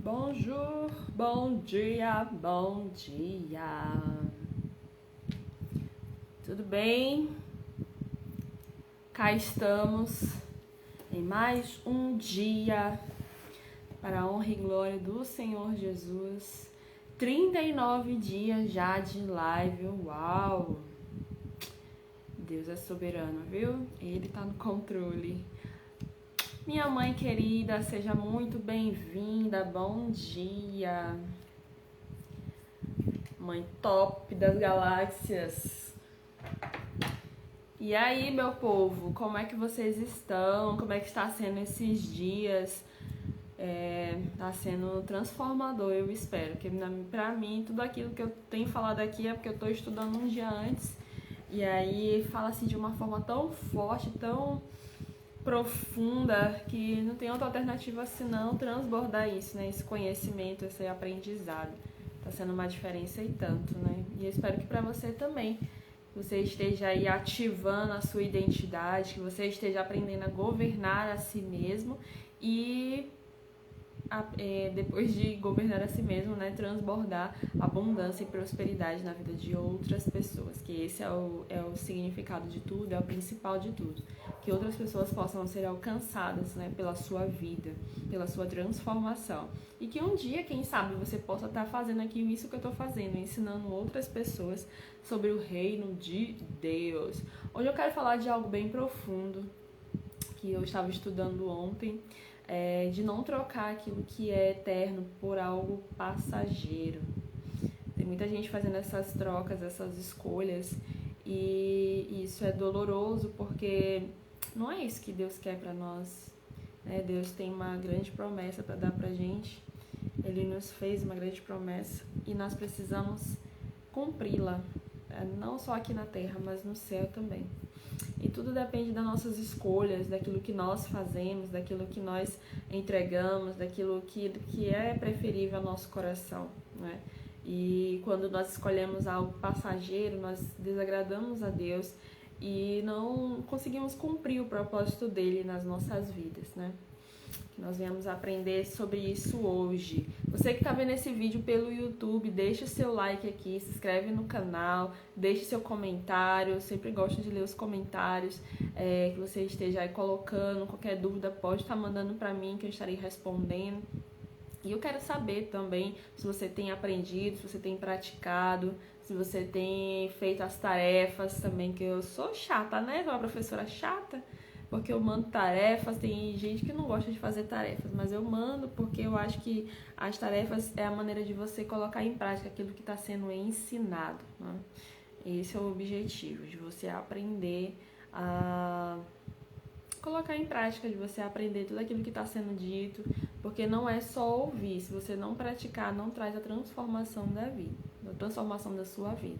Bonjour, bom dia, bom dia. Tudo bem? Cá estamos em mais um dia para a honra e glória do Senhor Jesus. 39 dias já de live, uau! Deus é soberano, viu? Ele tá no controle. Minha mãe querida, seja muito bem-vinda, bom dia. Mãe top das galáxias. E aí, meu povo, como é que vocês estão? Como é que está sendo esses dias? Tá sendo transformador, eu espero. Porque pra mim, tudo aquilo que eu tenho falado aqui é porque eu tô estudando um dia antes. E aí fala assim de uma forma tão forte, tão profunda, que não tem outra alternativa senão transbordar isso, né? Esse conhecimento, esse aprendizado. Tá sendo uma diferença e tanto, né? E eu espero que pra você também, você esteja aí ativando a sua identidade, que você esteja aprendendo a governar a si mesmo e depois de governar a si mesmo, né, transbordar abundância e prosperidade na vida de outras pessoas, que esse é o significado de tudo, é o principal de tudo, que outras pessoas possam ser alcançadas, né, pela sua vida, pela sua transformação, e que um dia, quem sabe, você possa estar fazendo aqui isso que eu estou fazendo, ensinando outras pessoas sobre o reino de Deus. Hoje eu quero falar de algo bem profundo, que eu estava estudando ontem, de não trocar aquilo que é eterno por algo passageiro. Tem muita gente fazendo essas trocas, essas escolhas, e isso é doloroso porque não é isso que Deus quer para nós, né? Deus tem uma grande promessa para dar pra gente, Ele nos fez uma grande promessa e nós precisamos cumpri-la, não só aqui na terra, mas no céu também. E tudo depende das nossas escolhas, daquilo que nós fazemos, daquilo que nós entregamos, daquilo que é preferível ao nosso coração, né? E quando nós escolhemos algo passageiro, nós desagradamos a Deus e não conseguimos cumprir o propósito dele nas nossas vidas, né? Que nós venhamos aprender sobre isso hoje. Você que está vendo esse vídeo pelo YouTube, deixa o seu like aqui, se inscreve no canal, deixe seu comentário. Eu sempre gosto de ler os comentários que você esteja aí colocando. Qualquer dúvida pode estar mandando para mim que eu estarei respondendo. E eu quero saber também se você tem aprendido, se você tem praticado, se você tem feito as tarefas também, que eu sou chata, né? Sou uma professora chata. Porque eu mando tarefas, tem gente que não gosta de fazer tarefas, mas eu mando porque eu acho que as tarefas é a maneira de você colocar em prática aquilo que está sendo ensinado, né? Esse é o objetivo, de você aprender a colocar em prática, de você aprender tudo aquilo que está sendo dito, porque não é só ouvir, se você não praticar, não traz a transformação da vida, a transformação da sua vida.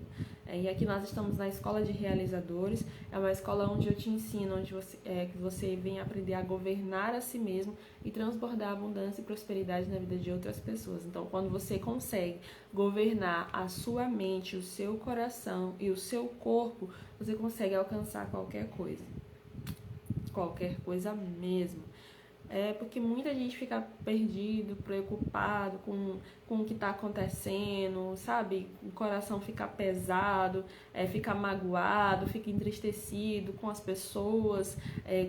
E aqui nós estamos na Escola de Realizadores, é uma escola onde eu te ensino, onde que você vem aprender a governar a si mesmo e transbordar abundância e prosperidade na vida de outras pessoas. Então, quando você consegue governar a sua mente, o seu coração e o seu corpo, você consegue alcançar qualquer coisa mesmo. Porque muita gente fica perdido, preocupado com o que está acontecendo, sabe? O coração fica pesado, fica magoado, fica entristecido com as pessoas,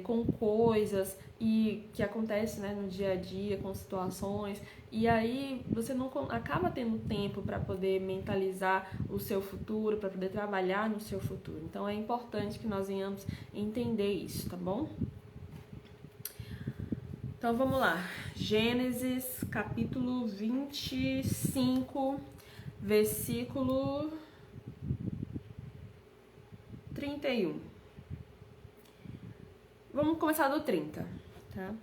com coisas e que acontece, né, no dia a dia, com situações. E aí você não acaba tendo tempo para poder mentalizar o seu futuro, para poder trabalhar no seu futuro. Então é importante que nós venhamos entender isso, tá bom? Então vamos lá, Gênesis capítulo 25, versículo 31. Vamos começar do 30, tá?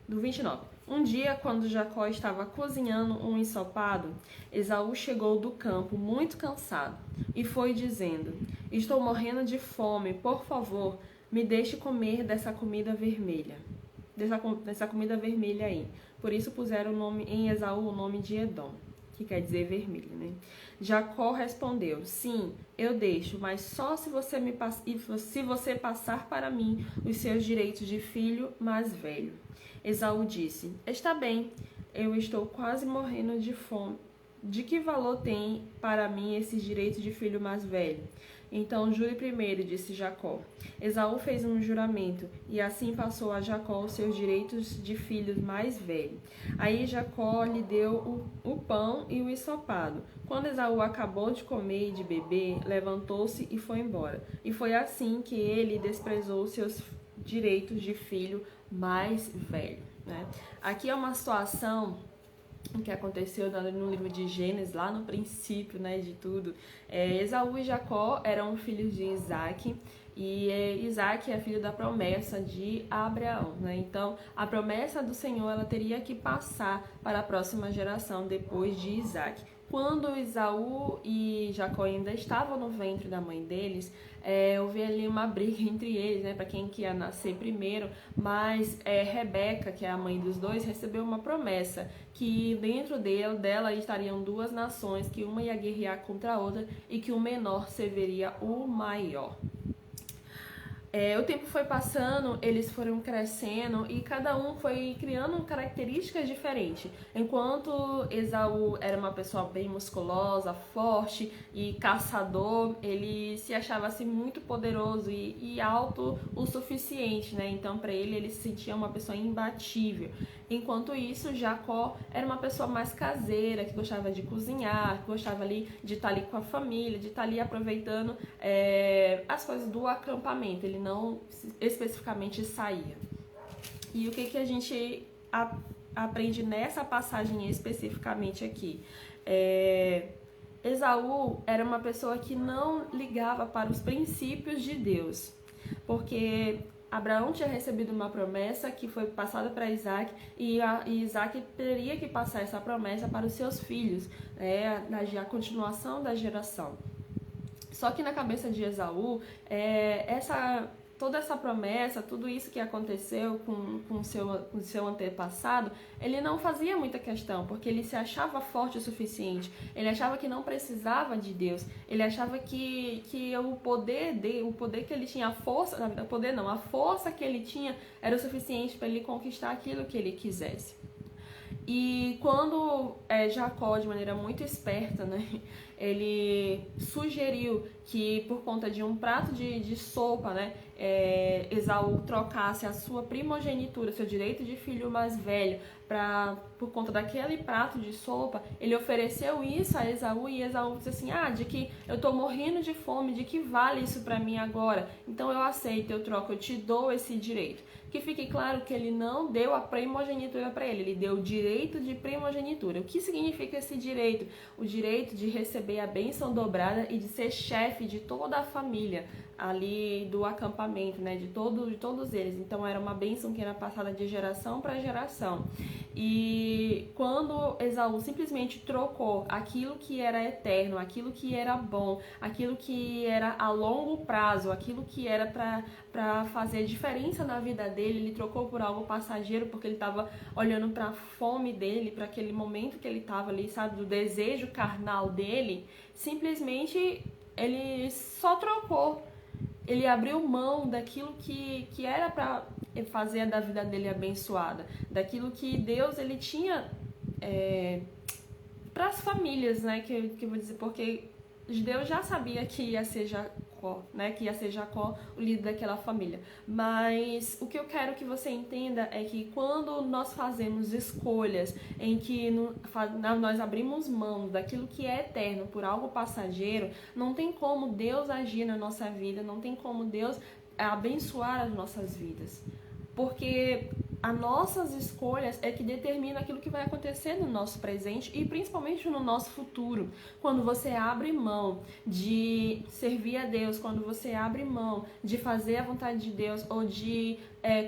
Do 29. Um dia, quando Jacó estava cozinhando um ensopado, Esaú chegou do campo muito cansado e foi dizendo: "Estou morrendo de fome, por favor, me deixe comer dessa comida vermelha. Dessa comida vermelha aí." Por isso puseram o nome em Esaú o nome de Edom. que quer dizer vermelho, né? Jacó respondeu: sim, eu deixo, mas só se você passar para mim os seus direitos de filho mais velho. Esaú disse: está bem, eu estou quase morrendo de fome. De que valor tem para mim esses direitos de filho mais velho? Então jure primeiro, disse Jacó. Esaú fez um juramento, e assim passou a Jacó os seus direitos de filho mais velho. Aí Jacó lhe deu o pão e o ensopado. Quando Esaú acabou de comer e de beber, levantou-se e foi embora. E foi assim que ele desprezou os seus direitos de filho mais velho, né? Aqui é uma situação que aconteceu no livro de Gênesis, lá no princípio, né, de tudo. Esaú e Jacó eram filhos de Isaac, e Isaac é filho da promessa de Abraão, né? Então, a promessa do Senhor, ela teria que passar para a próxima geração depois de Isaac. Quando Esaú e Jacó ainda estavam no ventre da mãe deles, houve ali uma briga entre eles, né, para quem que ia nascer primeiro, mas Rebeca, que é a mãe dos dois, recebeu uma promessa que dentro dela estariam duas nações, que uma ia guerrear contra a outra e que o menor serviria o maior. O tempo foi passando, eles foram crescendo e cada um foi criando características diferentes. Enquanto Esaú era uma pessoa bem musculosa, forte e caçador, ele se achava assim muito poderoso e alto o suficiente, né? Então para ele se sentia uma pessoa imbatível. Enquanto isso, Jacó era uma pessoa mais caseira, que gostava de cozinhar, que gostava ali de estar ali com a família, de estar ali aproveitando as coisas do acampamento. Ele não especificamente saía. E o que a gente aprende nessa passagem especificamente aqui? Esaú era uma pessoa que não ligava para os princípios de Deus, porque Abraão tinha recebido uma promessa que foi passada para Isaac, e Isaac teria que passar essa promessa para os seus filhos, a continuação da geração. Só que na cabeça de Esaú, toda essa promessa, tudo isso que aconteceu com seu antepassado, ele não fazia muita questão, porque ele se achava forte o suficiente, ele achava que não precisava de Deus, ele achava que o poder que ele tinha, a força que ele tinha era o suficiente para ele conquistar aquilo que ele quisesse. E quando Jacó, de maneira muito esperta, né, ele sugeriu que por conta de um prato de sopa, né, Esaú trocasse a sua primogenitura, seu direito de filho mais velho, por conta daquele prato de sopa, ele ofereceu isso a Esaú, e Esaú disse assim: de que eu tô morrendo de fome, de que vale isso para mim agora? Então eu aceito, eu troco, eu te dou esse direito. Que fique claro que ele não deu a primogenitura para ele deu o direito de primogenitura. O que significa esse direito? O direito de receber a bênção dobrada e de ser chefe de toda a família ali do acampamento, né, de todos eles. Então era uma bênção que era passada de geração para geração. E quando Esaú simplesmente trocou aquilo que era eterno, aquilo que era bom, aquilo que era a longo prazo, aquilo que era para fazer diferença na vida dele, ele trocou por algo passageiro, porque ele estava olhando para a fome dele, para aquele momento que ele estava ali, sabe, do desejo carnal dele. Simplesmente ele só trocou. Ele abriu mão daquilo que era para fazer da vida dele abençoada, daquilo que Deus ele tinha para as famílias, né? Que eu vou dizer, porque Deus já sabia que ia ser Jacó, né? Que ia ser Jacó o líder daquela família. Mas o que eu quero que você entenda é que quando nós fazemos escolhas em que nós abrimos mão daquilo que é eterno por algo passageiro, não tem como Deus agir na nossa vida, não tem como Deus abençoar as nossas vidas. Porque as nossas escolhas é que determinam aquilo que vai acontecer no nosso presente e principalmente no nosso futuro. Quando você abre mão de servir a Deus, quando você abre mão de fazer a vontade de Deus ou de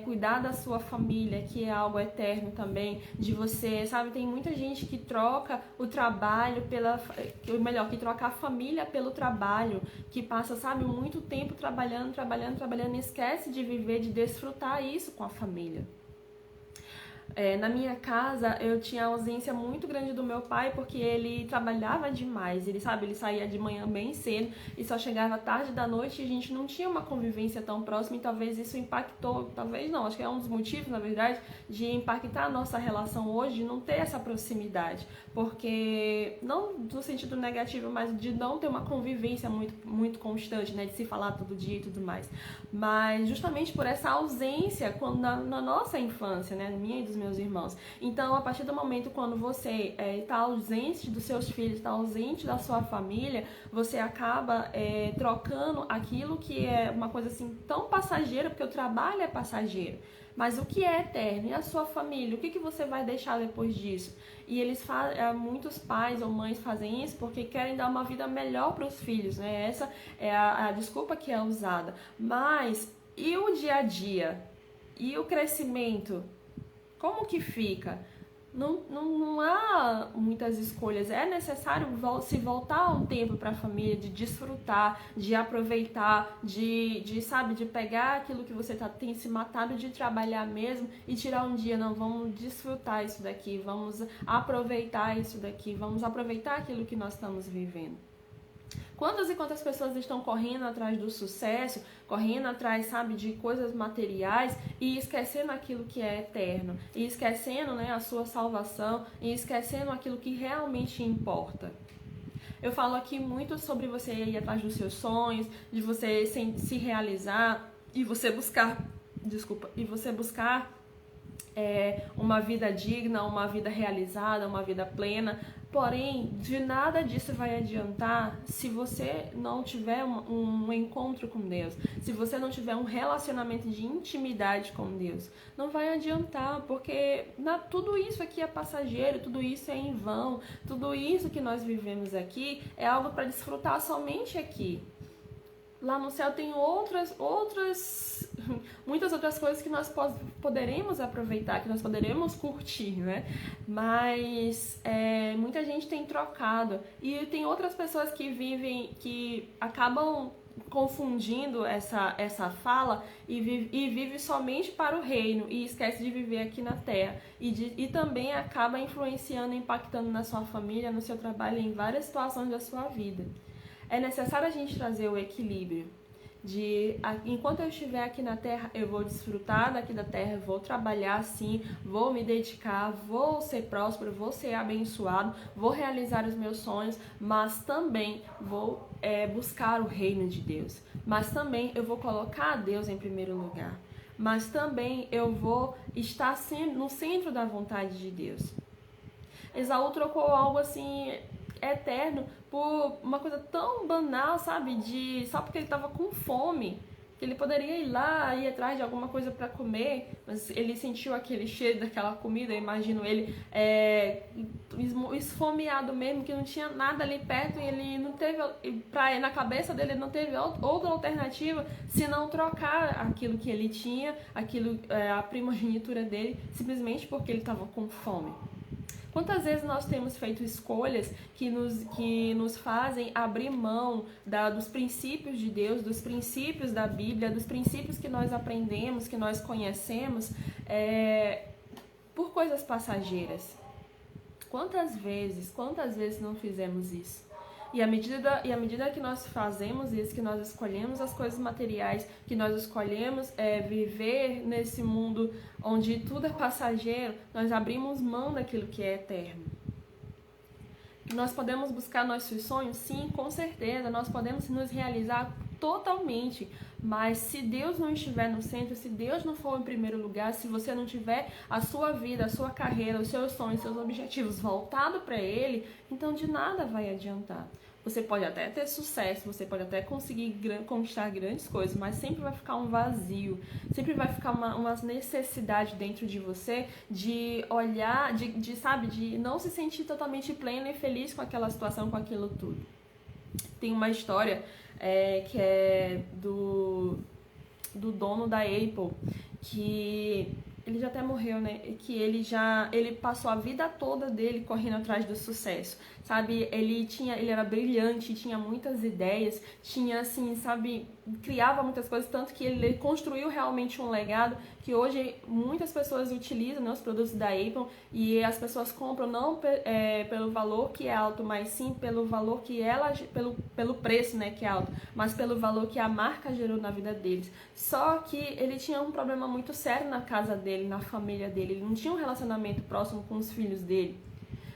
cuidar da sua família, que é algo eterno também, de você, sabe, tem muita gente que troca o trabalho que troca a família pelo trabalho, que passa, sabe, muito tempo trabalhando e esquece de viver, de desfrutar isso com a família. Na minha casa, eu tinha ausência muito grande do meu pai, porque ele trabalhava demais. Ele saía de manhã bem cedo e só chegava tarde da noite, e a gente não tinha uma convivência tão próxima, e talvez isso impactou, talvez não, acho que é um dos motivos, na verdade, de impactar a nossa relação hoje, de não ter essa proximidade. Porque, não no sentido negativo, mas de não ter uma convivência muito constante, né? De se falar todo dia e tudo mais. Mas justamente por essa ausência na nossa infância, né? Minha e dos meus irmãos. Então, a partir do momento quando você está ausente dos seus filhos, está ausente da sua família, você acaba trocando aquilo que é uma coisa assim tão passageira, porque o trabalho é passageiro. Mas o que é eterno? E a sua família? O que você vai deixar depois disso? E muitos pais ou mães fazem isso porque querem dar uma vida melhor para os filhos, né? Essa é a desculpa que é usada. Mas e o dia a dia? E o crescimento? Como que fica? Não há muitas escolhas. É necessário se voltar um tempo para a família, de desfrutar, de aproveitar, de pegar aquilo que você tem se matado de trabalhar mesmo e tirar um dia. Não, vamos desfrutar isso daqui, vamos aproveitar isso daqui, vamos aproveitar aquilo que nós estamos vivendo. Quantas e quantas pessoas estão correndo atrás do sucesso, correndo atrás, de coisas materiais e esquecendo aquilo que é eterno, e esquecendo, a sua salvação, e esquecendo aquilo que realmente importa. Eu falo aqui muito sobre você ir atrás dos seus sonhos, de você se realizar e você buscar, uma vida digna, uma vida realizada, uma vida plena. Porém, de nada disso vai adiantar se você não tiver um encontro com Deus, se você não tiver um relacionamento de intimidade com Deus. Não vai adiantar, porque tudo isso aqui é passageiro, tudo isso é em vão, tudo isso que nós vivemos aqui é algo para desfrutar somente aqui. Lá no céu tem muitas outras coisas que nós poderemos aproveitar, que nós poderemos curtir, né? Mas muita gente tem trocado. E tem outras pessoas que acabam confundindo essa fala e vive somente para o reino e esquece de viver aqui na terra. E também acaba influenciando, impactando na sua família, no seu trabalho, em várias situações da sua vida. É necessário a gente trazer o equilíbrio enquanto eu estiver aqui na terra, eu vou desfrutar daqui da terra, vou trabalhar sim, vou me dedicar, vou ser próspero, vou ser abençoado, vou realizar os meus sonhos, mas também vou buscar o reino de Deus. Mas também eu vou colocar Deus em primeiro lugar. Mas também eu vou estar no centro da vontade de Deus. Esaú trocou algo assim eterno por uma coisa tão banal, só porque ele estava com fome, que ele poderia ir lá, ir atrás de alguma coisa para comer, mas ele sentiu aquele cheiro daquela comida, eu imagino ele esfomeado mesmo, que não tinha nada ali perto, e ele não teve, na cabeça dele não teve outra alternativa senão trocar aquilo que ele tinha, a primogenitura dele, simplesmente porque ele estava com fome. Quantas vezes nós temos feito escolhas que nos fazem abrir mão dos princípios de Deus, dos princípios da Bíblia, dos princípios que nós aprendemos, que nós conhecemos, por coisas passageiras? Quantas vezes não fizemos isso? E à medida que nós fazemos isso, que nós escolhemos as coisas materiais, que nós escolhemos viver nesse mundo onde tudo é passageiro, nós abrimos mão daquilo que é eterno. Nós podemos buscar nossos sonhos? Sim, com certeza. Nós podemos nos realizar totalmente. Mas se Deus não estiver no centro, se Deus não for em primeiro lugar, se você não tiver a sua vida, a sua carreira, os seus sonhos, seus objetivos voltados para Ele, então de nada vai adiantar. Você pode até ter sucesso, você pode até conseguir conquistar grandes coisas, mas sempre vai ficar um vazio, sempre vai ficar uma necessidade dentro de você de olhar, de não se sentir totalmente pleno e feliz com aquela situação, com aquilo tudo. Tem uma história que é do dono da Apple, que ele já até morreu, né? Que ele passou a vida toda dele correndo atrás do sucesso, sabe? Ele era brilhante, tinha muitas ideias, tinha assim, sabe, criava muitas coisas, tanto que ele construiu realmente um legado que hoje muitas pessoas utilizam, né, os produtos da Avon, e as pessoas compram não pelo valor que é alto, mas sim pelo valor que pelo preço, né, que é alto, mas pelo valor que a marca gerou na vida deles. Só que ele tinha um problema muito sério na casa dele, na família dele, ele não tinha um relacionamento próximo com os filhos dele.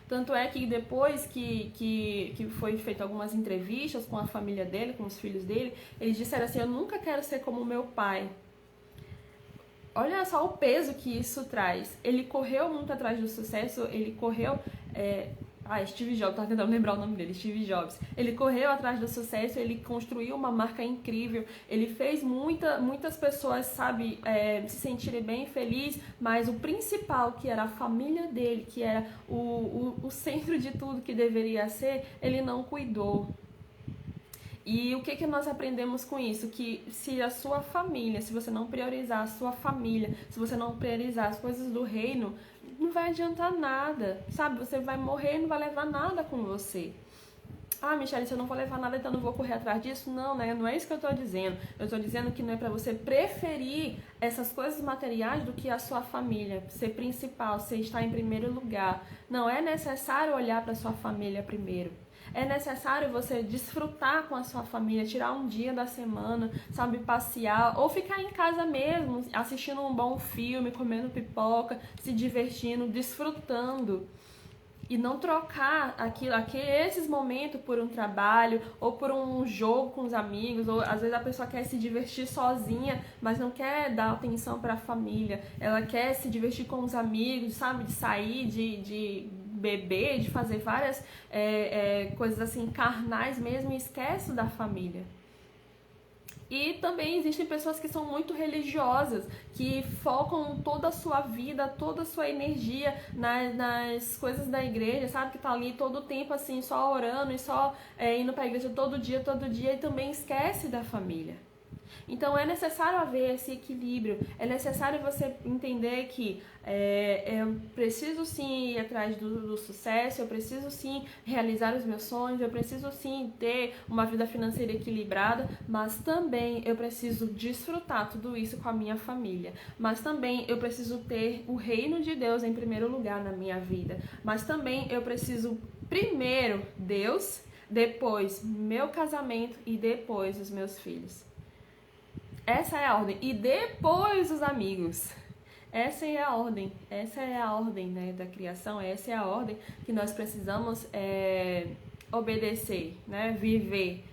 Tanto é que depois que foi feito algumas entrevistas com a família dele, com os filhos dele, eles disseram assim: eu nunca quero ser como meu pai. Olha só o peso que isso traz. Ele correu muito atrás do sucesso, ele correu... Steve Jobs, tava tentando lembrar o nome dele, Steve Jobs. Ele correu atrás do sucesso, ele construiu uma marca incrível, ele fez muitas pessoas, sabe, se sentirem bem felizes, mas o principal, que era a família dele, que era o centro de tudo que deveria ser, ele não cuidou. E o que nós aprendemos com isso? Que se a sua família, se você não priorizar a sua família, se você não priorizar as coisas do reino, não vai adiantar nada, sabe? Você vai morrer e não vai levar nada com você. Ah, Michelle, se eu não vou levar nada, então não vou correr atrás disso? Não, né? Não é isso que eu tô dizendo. Eu tô dizendo que não é pra você preferir essas coisas materiais do que a sua família, ser principal, ser estar em primeiro lugar. Não é necessário olhar para sua família primeiro. É necessário você desfrutar com a sua família, tirar um dia da semana, sabe, passear, ou ficar em casa mesmo, assistindo um bom filme, comendo pipoca, se divertindo, desfrutando. E não trocar esses momentos por um trabalho, ou por um jogo com os amigos, ou às vezes a pessoa quer se divertir sozinha, mas não quer dar atenção para a família. Ela quer se divertir com os amigos, sabe, de sair, de beber, de fazer várias coisas assim, carnais mesmo, e esquece da família. E também existem pessoas que são muito religiosas, que focam toda a sua vida, toda a sua energia nas coisas da igreja, sabe? Que tá ali todo o tempo assim, só orando e só indo pra igreja todo dia, e também esquece da família. Então é necessário haver esse equilíbrio, é necessário você entender que eu preciso sim ir atrás do sucesso, eu preciso sim realizar os meus sonhos, eu preciso sim ter uma vida financeira equilibrada, mas também eu preciso desfrutar tudo isso com a minha família, mas também eu preciso ter o reino de Deus em primeiro lugar na minha vida, mas também eu preciso primeiro Deus, depois meu casamento e depois os meus filhos. Essa é a ordem. E depois os amigos. Essa é a ordem, né, da criação, essa é a ordem que nós precisamos obedecer, né, viver.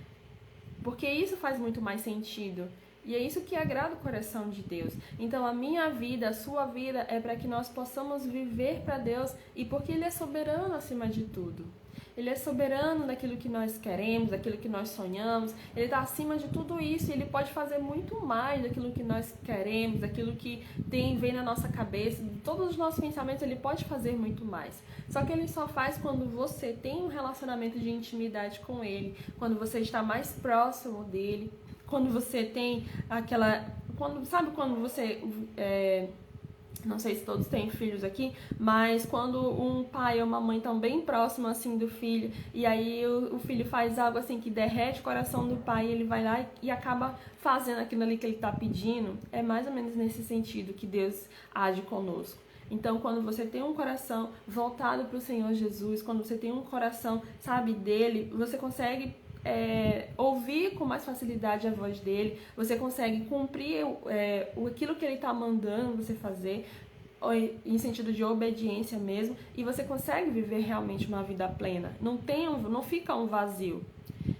Porque isso faz muito mais sentido. E é isso que agrada o coração de Deus. Então a minha vida, a sua vida é para que nós possamos viver para Deus e porque Ele é soberano acima de tudo. Ele é soberano daquilo que nós queremos, daquilo que nós sonhamos. Ele está acima de tudo isso e Ele pode fazer muito mais daquilo que nós queremos, daquilo que vem na nossa cabeça. De todos os nossos pensamentos, Ele pode fazer muito mais. Só que Ele só faz quando você tem um relacionamento de intimidade com Ele, quando você está mais próximo dEle, quando você tem aquela... Sabe quando você... Não sei se todos têm filhos aqui, mas quando um pai ou uma mãe estão bem próximos assim do filho, e aí o filho faz algo assim que derrete o coração do pai, e ele vai lá e acaba fazendo aquilo ali que ele está pedindo, é mais ou menos nesse sentido que Deus age conosco. Então, quando você tem um coração voltado para o Senhor Jesus, quando você tem um coração, sabe, dele, você consegue ouvir com mais facilidade a voz dele, você consegue cumprir aquilo que ele está mandando você fazer, em sentido de obediência mesmo, e você consegue viver realmente uma vida plena. Não fica um vazio.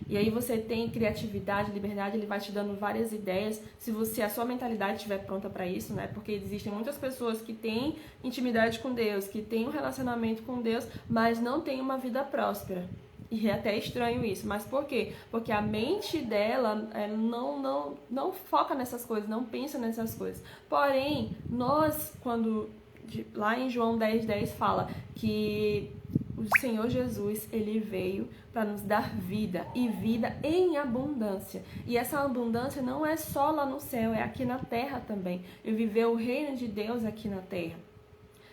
E aí você tem criatividade, liberdade, ele vai te dando várias ideias, se a sua mentalidade estiver pronta para isso, né? Porque existem muitas pessoas que têm intimidade com Deus, que têm um relacionamento com Deus, mas não têm uma vida próspera. E é até estranho isso, mas por quê? Porque a mente dela não foca nessas coisas, não pensa nessas coisas. Porém, nós, lá em João 10:10 fala que o Senhor Jesus, Ele veio para nos dar vida, e vida em abundância. E essa abundância não é só lá no céu, é aqui na terra também. E viver o reino de Deus aqui na terra.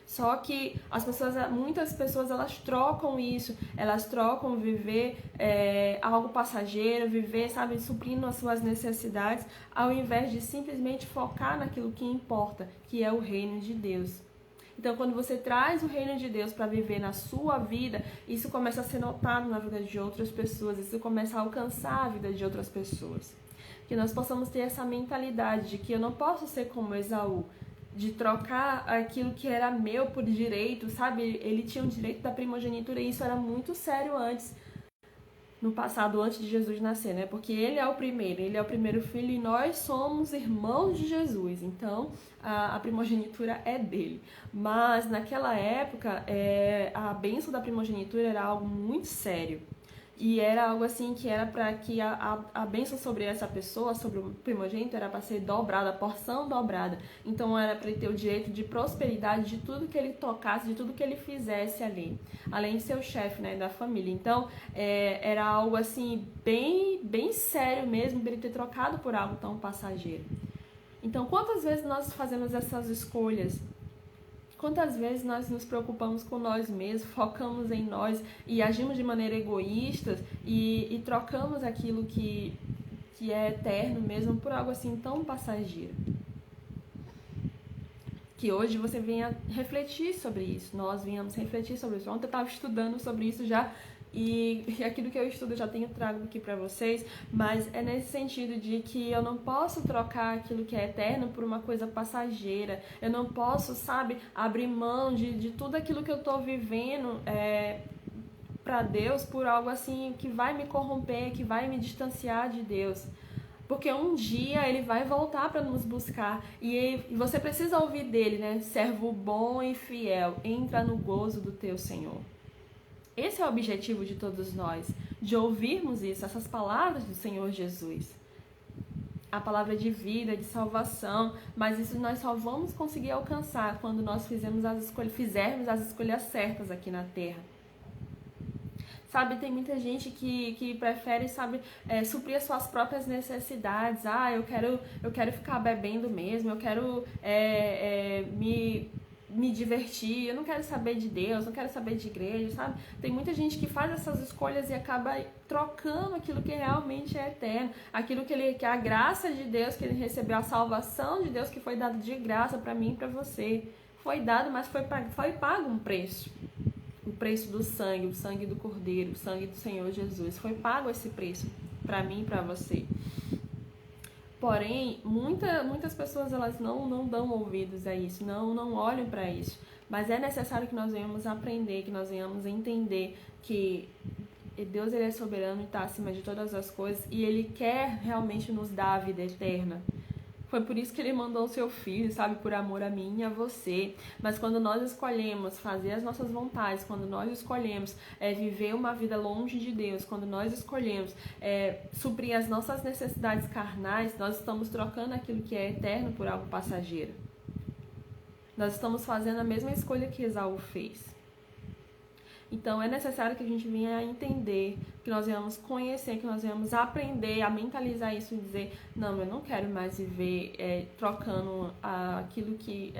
Só que muitas pessoas, elas trocam isso, elas trocam viver algo passageiro, viver, sabe, suprindo as suas necessidades, ao invés de simplesmente focar naquilo que importa, que é o reino de Deus. Então, quando você traz o reino de Deus para viver na sua vida, isso começa a ser notado na vida de outras pessoas, isso começa a alcançar a vida de outras pessoas. Que nós possamos ter essa mentalidade de que eu não posso ser como Esaú, de trocar aquilo que era meu por direito, sabe? Ele tinha o direito da primogenitura e isso era muito sério antes, no passado, antes de Jesus nascer, né? Porque ele é o primeiro filho e nós somos irmãos de Jesus, então a primogenitura é dele. Mas naquela época, a bênção da primogenitura era algo muito sério. E era algo assim que era para que a bênção sobre essa pessoa, sobre o primogênito, era para ser dobrada, a porção dobrada. Então era para ele ter o direito de prosperidade de tudo que ele tocasse, de tudo que ele fizesse ali. Além de ser o chefe, né, da família. Então era algo assim bem, bem sério mesmo para ele ter trocado por algo tão passageiro. Então quantas vezes nós fazemos essas escolhas? Quantas vezes nós nos preocupamos com nós mesmos, focamos em nós e agimos de maneira egoísta e trocamos aquilo que é eterno mesmo por algo assim tão passageiro? Que hoje você venha refletir sobre isso, nós venhamos refletir sobre isso. Ontem eu estava estudando sobre isso já e aquilo que eu estudo eu já tenho trago aqui para vocês, mas é nesse sentido de que eu não posso trocar aquilo que é eterno por uma coisa passageira. Eu não posso, sabe, abrir mão de tudo aquilo que eu estou vivendo para Deus por algo assim que vai me corromper, que vai me distanciar de Deus. Porque um dia ele vai voltar para nos buscar e você precisa ouvir dele, né? Servo bom e fiel, entra no gozo do teu Senhor. Esse é o objetivo de todos nós, de ouvirmos isso, essas palavras do Senhor Jesus. A palavra de vida, de salvação, mas isso nós só vamos conseguir alcançar quando nós fizermos as escolhas certas aqui na Terra. Sabe, tem muita gente que prefere, sabe, suprir as suas próprias necessidades. Eu quero ficar bebendo mesmo, eu quero me divertir, eu não quero saber de Deus, não quero saber de igreja, sabe? Tem muita gente que faz essas escolhas e acaba trocando aquilo que realmente é eterno, aquilo que a graça de Deus, que ele recebeu, a salvação de Deus que foi dada de graça para mim e para você. Foi dado, mas foi pago um preço. O preço do sangue, o sangue do Cordeiro, o sangue do Senhor Jesus. Foi pago esse preço para mim e para você. Porém, muitas pessoas elas não dão ouvidos a isso, não olham para isso. Mas é necessário que nós venhamos aprender, que nós venhamos entender que Deus ele é soberano e está acima de todas as coisas e Ele quer realmente nos dar a vida eterna. Foi por isso que Ele mandou o seu Filho, sabe, por amor a mim e a você. Mas quando nós escolhemos fazer as nossas vontades, quando nós escolhemos viver uma vida longe de Deus, quando nós escolhemos suprir as nossas necessidades carnais, nós estamos trocando aquilo que é eterno por algo passageiro. Nós estamos fazendo a mesma escolha que Esaú fez. Então é necessário que a gente venha a entender, que nós venhamos conhecer, que nós venhamos aprender a mentalizar isso e dizer, não, eu não quero mais viver trocando aquilo que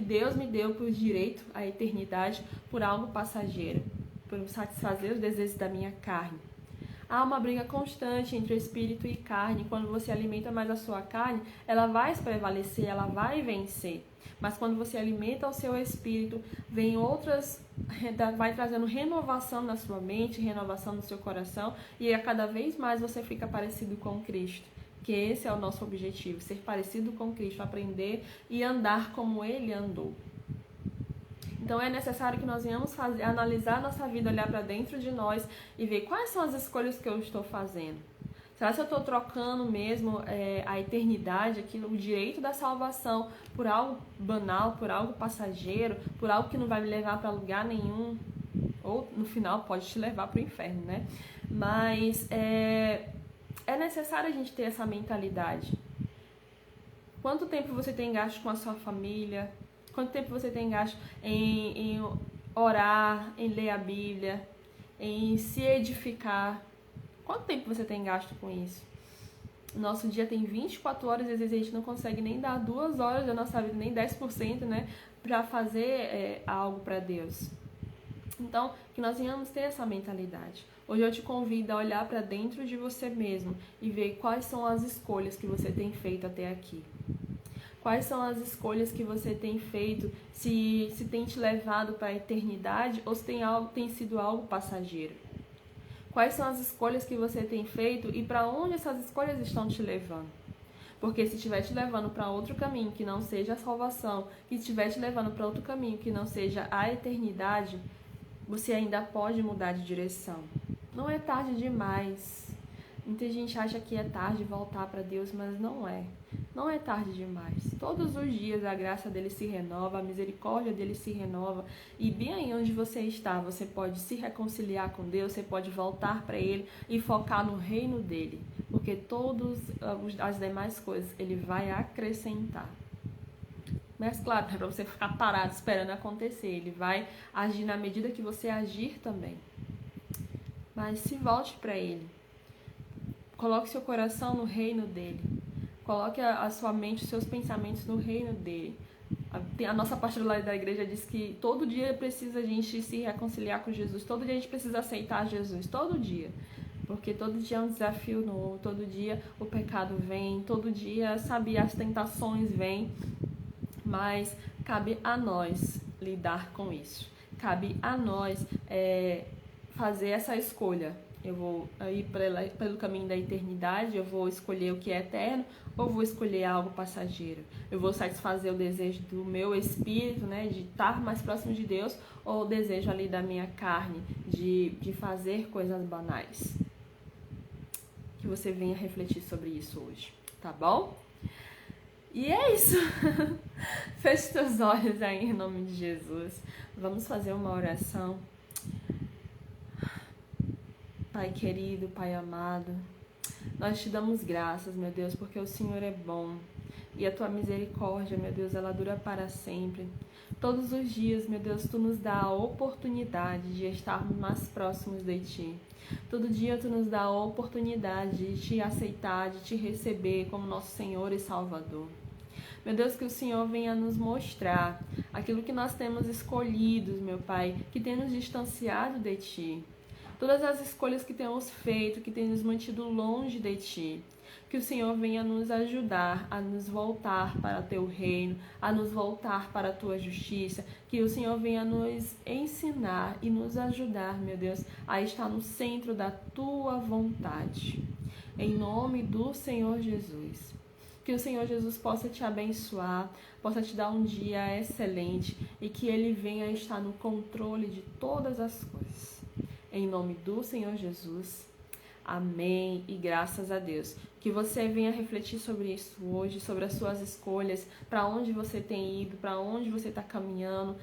Deus me deu por direito à eternidade por algo passageiro, por satisfazer os desejos da minha carne. Há uma briga constante entre espírito e carne. Quando você alimenta mais a sua carne, ela vai prevalecer, ela vai vencer. Mas quando você alimenta o seu espírito, vai trazendo renovação na sua mente, renovação no seu coração, e a cada vez mais você fica parecido com Cristo. Que esse é o nosso objetivo, ser parecido com Cristo, aprender e andar como Ele andou. Então é necessário que nós venhamos analisar nossa vida, olhar para dentro de nós e ver quais são as escolhas que eu estou fazendo. Será que eu estou trocando mesmo a eternidade, o direito da salvação, por algo banal, por algo passageiro, por algo que não vai me levar para lugar nenhum? Ou no final pode te levar para o inferno, né? Mas é necessário a gente ter essa mentalidade. Quanto tempo você tem gasto com a sua família? Quanto tempo você tem gasto em orar, em ler a Bíblia, em se edificar? Quanto tempo você tem gasto com isso? Nosso dia tem 24 horas, às vezes a gente não consegue nem dar 2 horas da nossa vida, nem 10%, né, para fazer algo para Deus. Então, que nós venhamos ter essa mentalidade. Hoje eu te convido a olhar para dentro de você mesmo e ver quais são as escolhas que você tem feito até aqui. Quais são as escolhas que você tem feito, se tem te levado para a eternidade ou se tem sido algo passageiro. Quais são as escolhas que você tem feito e para onde essas escolhas estão te levando. Porque se estiver te levando para outro caminho que não seja a salvação, que estiver te levando para outro caminho que não seja a eternidade, você ainda pode mudar de direção. Não é tarde demais. Muita gente acha que é tarde voltar para Deus, mas não é. Não é tarde demais. Todos os dias a graça dele se renova, a misericórdia dele se renova. E bem aí onde você está, você pode se reconciliar com Deus, você pode voltar para Ele e focar no reino dele. Porque todas as demais coisas ele vai acrescentar. Mas claro, não é para você ficar parado esperando acontecer. Ele vai agir na medida que você agir também. Mas se volte para Ele. Coloque seu coração no reino dele. Coloque a sua mente, os seus pensamentos no reino dele. A nossa pastora lá da igreja diz que todo dia precisa a gente se reconciliar com Jesus. Todo dia a gente precisa aceitar Jesus. Todo dia. Porque todo dia é um desafio novo. Todo dia o pecado vem. Todo dia, sabe, as tentações vêm. Mas cabe a nós lidar com isso. Cabe a nós fazer essa escolha. Eu vou ir pelo caminho da eternidade, eu vou escolher o que é eterno ou vou escolher algo passageiro? Eu vou satisfazer o desejo do meu espírito, né, de estar mais próximo de Deus, ou o desejo ali da minha carne de fazer coisas banais? Que você venha refletir sobre isso hoje, tá bom? E é isso. Feche seus olhos aí em nome de Jesus. Vamos fazer uma oração. Pai querido, Pai amado, nós te damos graças, meu Deus, porque o Senhor é bom e a tua misericórdia, meu Deus, ela dura para sempre. Todos os dias, meu Deus, tu nos dá a oportunidade de estarmos mais próximos de ti. Todo dia tu nos dá a oportunidade de te aceitar, de te receber como nosso Senhor e Salvador. Meu Deus, que o Senhor venha nos mostrar aquilo que nós temos escolhido, meu Pai, que tem nos distanciado de ti. Todas as escolhas que temos feito, que tem nos mantido longe de ti. Que o Senhor venha nos ajudar a nos voltar para o teu reino, a nos voltar para a tua justiça. Que o Senhor venha nos ensinar e nos ajudar, meu Deus, a estar no centro da tua vontade. Em nome do Senhor Jesus. Que o Senhor Jesus possa te abençoar, possa te dar um dia excelente e que Ele venha estar no controle de todas as coisas. Em nome do Senhor Jesus, amém e graças a Deus. Que você venha refletir sobre isso hoje, sobre as suas escolhas, para onde você tem ido, para onde você está caminhando,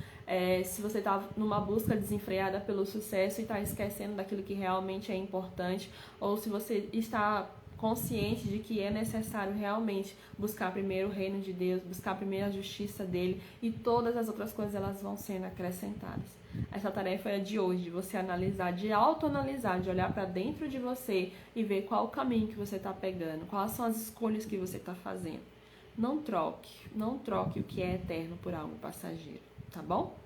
se você está numa busca desenfreada pelo sucesso e está esquecendo daquilo que realmente é importante, ou se você está consciente de que é necessário realmente buscar primeiro o reino de Deus, buscar primeiro a justiça dele e todas as outras coisas elas vão sendo acrescentadas. Essa tarefa é de hoje, de você analisar, de autoanalisar, de olhar para dentro de você e ver qual o caminho que você está pegando, quais são as escolhas que você está fazendo. Não troque o que é eterno por algo passageiro, tá bom?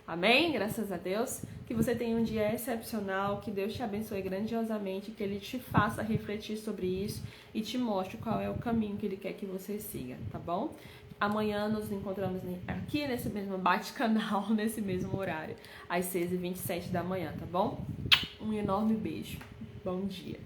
Amém? Graças a Deus. Que você tenha um dia excepcional, que Deus te abençoe grandiosamente, que Ele te faça refletir sobre isso e te mostre qual é o caminho que Ele quer que você siga, tá bom? Amanhã nos encontramos aqui nesse mesmo bate-canal, nesse mesmo horário, às 6h27 da manhã, tá bom? Um enorme beijo. Bom dia.